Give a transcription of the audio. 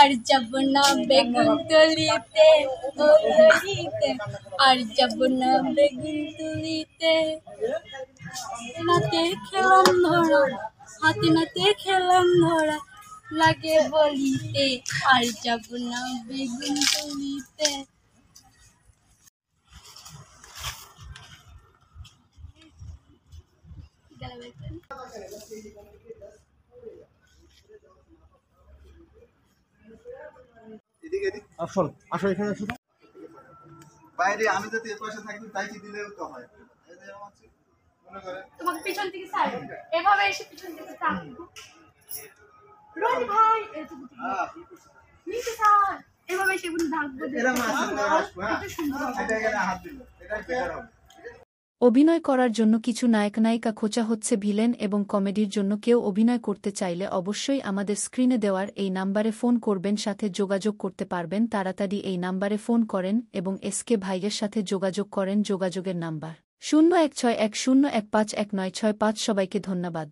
আর যাব না বেগুন তুলিতে ও তুলিতে, আর যাব না বেগুন তুলিতে। নাতে খেলাম ধরা, হাতে নাতে খেলাম ধরা, লাগে বলিতে আর যাব না বেগুন তুলিতে। আসল আসল এখানে আসো। বাইরে আমি যদি এর পাশে থাকি তাই কি দিলেও তো হয়। তোমাকে পিছন থেকে স্যার এভাবে এসে পিছন থেকে তাকাবো। রনি ভাই এই তো নিচে স্যার এভাবে এসে গুলো ডাকবো। এরকম আসবো, হ্যাঁ এটা এখানে হাত দিল, এটাই বেটার হবে। অভিনয় করার জন্য কিছু নায়ক-নায়িকা খোঁজা হচ্ছে। ভিলেন এবং কমেডির জন্য কেউ অভিনয় করতে চাইলে অবশ্যই আমাদের স্ক্রিনে দেওয়ার এই নাম্বারে ফোন করবেন, সাথে যোগাযোগ করতে পারবেন। তাড়াতাড়ি এই নাম্বারে ফোন করেন এবং এসকে ভাইয়ের সাথে যোগাযোগ করেন। যোগাযোগের নাম্বার 016101519665। সবাইকে ধন্যবাদ।